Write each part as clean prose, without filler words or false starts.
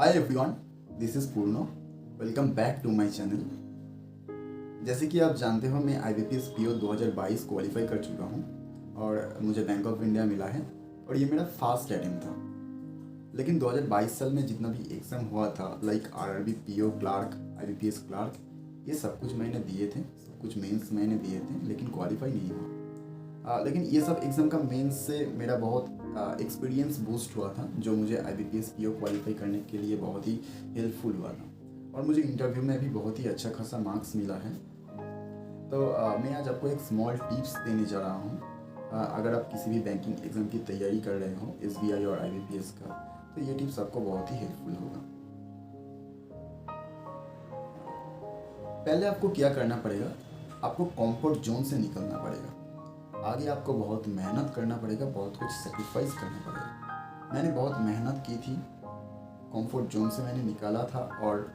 Hi everyone, this is Purno. Welcome back to my channel. जैसे कि आप जानते हो, मैं IBPS PO 2022 क्वालिफाई कर चुका हूँ और मुझे बैंक ऑफ इंडिया मिला है और ये मेरा फर्स्ट अटेम्प्ट था। लेकिन 2022 साल में जितना भी एग्ज़ाम हुआ था, like RRB, PO clerk, IBPS clerk, ये सब कुछ मैंने दिए थे, सब कुछ मेंस मैंने दिए थे, लेकिन क्वालिफाई नहीं हुआ। लेकिन ये सब एग्ज़ाम का मेंस से मेरा बहुत एक्सपीरियंस बूस्ट हुआ था, जो मुझे IBPS PO क्वालिफाई करने के लिए बहुत ही हेल्पफुल हुआ था और मुझे इंटरव्यू में भी बहुत ही अच्छा खासा मार्क्स मिला है। तो मैं आज आपको एक स्मॉल टिप्स देने जा रहा हूँ। अगर आप किसी भी बैंकिंग एग्ज़ाम की तैयारी कर रहे हो, SBI और IBPS का, तो ये टिप्स आपको बहुत ही हेल्पफुल होगा। पहले आपको क्या करना पड़ेगा, आपको कंफर्ट जोन से निकलना पड़ेगा। आगे आपको बहुत मेहनत करना पड़ेगा, बहुत कुछ सेक्रीफाइस करना पड़ेगा। मैंने बहुत मेहनत की थी, कंफर्ट जोन से मैंने निकाला था और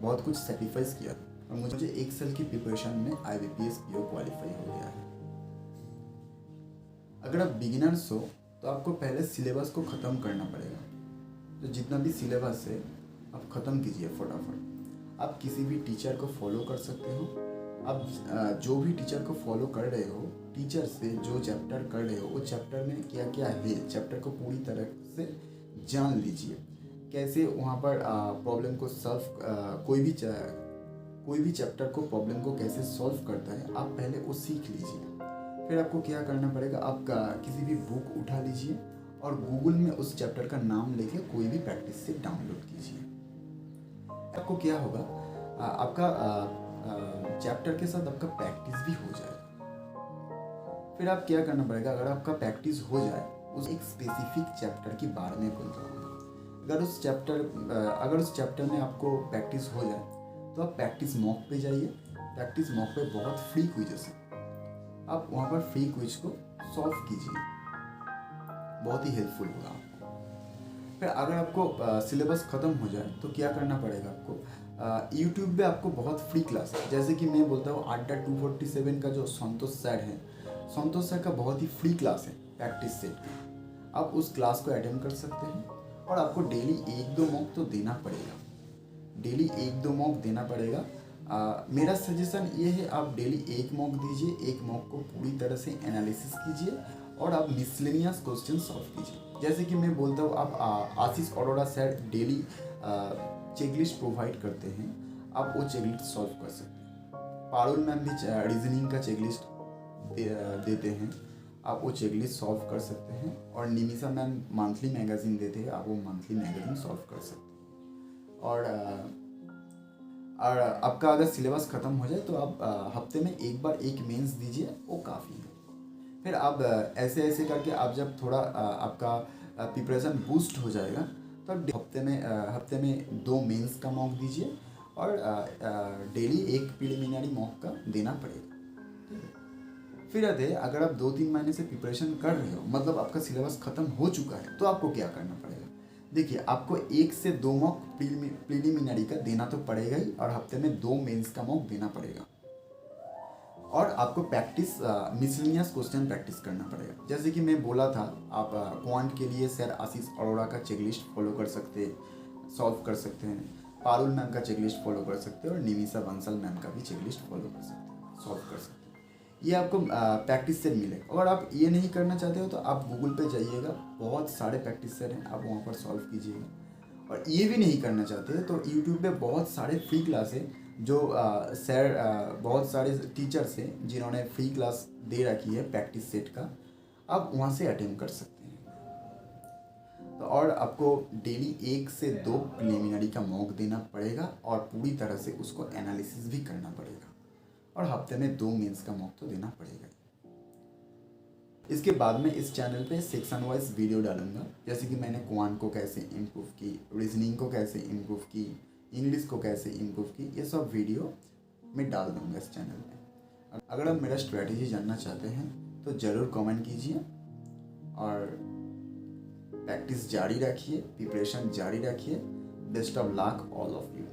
बहुत कुछ सेक्रीफाइस किया था और मुझे 1 साल की प्रिपरेशन में IBPS PO क्वालिफाई हो गया है। अगर आप बिगिनर्स हो तो आपको पहले सिलेबस को ख़त्म करना पड़ेगा। तो जितना भी सिलेबस है आप ख़त्म कीजिए फटाफट। आप किसी भी टीचर को फॉलो कर सकते हो। आप जो भी टीचर को फॉलो कर रहे हो, टीचर से जो चैप्टर कर रहे हो, वो चैप्टर में क्या क्या है, चैप्टर को पूरी तरह से जान लीजिए। कैसे वहाँ पर प्रॉब्लम को सॉल्व, कोई भी चैप्टर को प्रॉब्लम को कैसे सॉल्व करता है, आप पहले वो सीख लीजिए। फिर आपको क्या करना पड़ेगा, आप किसी भी बुक उठा लीजिए और गूगल में उस चैप्टर का नाम लेके कोई भी प्रैक्टिस से डाउनलोड कीजिए। आपको क्या होगा, आपका चैप्टर के साथ आपका प्रैक्टिस भी हो जाएगा। फिर आप क्या करना पड़ेगा, अगर आपका प्रैक्टिस हो जाए, उस एक स्पेसिफिक चैप्टर के बारे में बोल रहा हूँ। अगर उस चैप्टर में आपको प्रैक्टिस हो जाए तो आप प्रैक्टिस मॉक पे जाइए। प्रैक्टिस मॉक पे बहुत फ्री क्विज़ेस है, आप वहाँ पर फ्री क्विज को सॉल्व कीजिए, बहुत ही हेल्पफुल होगा आपको। फिर अगर आपको सिलेबस ख़त्म हो जाए तो क्या करना पड़ेगा, आपको यूट्यूब पे आपको बहुत फ्री क्लास है। जैसे कि मैं बोलता हूँ, अड्डा 247 का जो संतोष सर है, संतोष सर का बहुत ही फ्री क्लास है प्रैक्टिस सेट का। आप उस क्लास को अटेंड कर सकते हैं और आपको डेली 1-2 मॉक तो देना पड़ेगा, डेली 1-2 मॉक देना पड़ेगा। मेरा सजेशन ये है, आप डेली 1 मॉक दीजिए, 1 मॉक को पूरी तरह से एनालिसिस कीजिए और आप मिसलेनियस क्वेश्चन सॉल्व कीजिए। जैसे कि मैं बोलता हूँ, आप Ashish Arora sir daily checklist provide करते हैं, आप वो चेकलिस्ट सॉल्व कर सकते हैं। पारुल मैम भी रीजनिंग का चेकलिस्ट देते हैं, आप वो चेकलिस्ट सॉल्व कर सकते हैं। और निमिषा मैम मंथली मैगजीन देते हैं, आप वो मंथली मैगजीन सॉल्व कर सकते हैं। और आपका अगर सिलेबस ख़त्म हो जाए तो आप हफ्ते में एक बार एक मेंस दीजिए, वो काफ़ी है। फिर आप ऐसे ऐसे करके आप जब थोड़ा आपका प्रिपरेशन बूस्ट हो जाएगा तो आप हफ्ते में 2 मेंस का मॉक दीजिए और डेली 1 प्रिलिमिनरी मॉक का देना पड़ेगा। ठीक है। फिर अगर आप 2-3 महीने से प्रिपरेशन कर रहे हो, मतलब आपका सिलेबस ख़त्म हो चुका है, तो आपको क्या करना पड़ेगा। देखिए, आपको 1 से 2 मॉक प्रिलिमिनरी का देना तो पड़ेगा ही और हफ्ते में 2 मेंस का मॉक देना पड़ेगा। और आपको प्रैक्टिस मिसलेनियस क्वेश्चन प्रैक्टिस करना पड़ेगा। जैसे कि मैं बोला था, आप क्वांट के लिए सर आशीष अरोड़ा का चेकलिस्ट फॉलो कर सकते हैं, सॉल्व कर सकते हैं। पारुल मैम का चेकलिस्ट फॉलो कर सकते हैं और निमिषा बंसल मैम का भी चेकलिस्ट फॉलो कर सकते हैं, सॉल्व कर सकते हैं। ये आपको प्रैक्टिस से मिलेगा। अगर आप ये नहीं करना चाहते हो तो आप गूगल पे जाइएगा, बहुत सारे प्रैक्टिस सेट हैं, आप वहाँ पर सॉल्व कीजिएगा। और ये भी नहीं करना चाहते तो यूट्यूब पे बहुत सारे फ्री क्लास है, जो बहुत सारे टीचर्स हैं जिन्होंने फ्री क्लास दे रखी है प्रैक्टिस सेट का, आप वहाँ से अटेंड कर सकते हैं। तो और आपको डेली 1 से 2 प्रिलिमिनरी का मॉक देना पड़ेगा और पूरी तरह से उसको एनालिसिस भी करना पड़ेगा और हफ्ते में 2 मेंस का मॉक तो देना पड़ेगा। इसके बाद में इस चैनल पे सेक्शन वाइज वीडियो डालूंगा, जैसे कि मैंने क्वांट को कैसे इम्प्रूव की, रीजनिंग को कैसे इम्प्रूव की, इंग्लिश को कैसे इम्प्रूव की, ये सब वीडियो मैं डाल दूंगा इस चैनल पे। अगर आप मेरा स्ट्रेटजी जानना चाहते हैं तो ज़रूर कमेंट कीजिए और प्रैक्टिस जारी रखिए, प्रिपरेशन जारी रखिए। Best of luck all of you.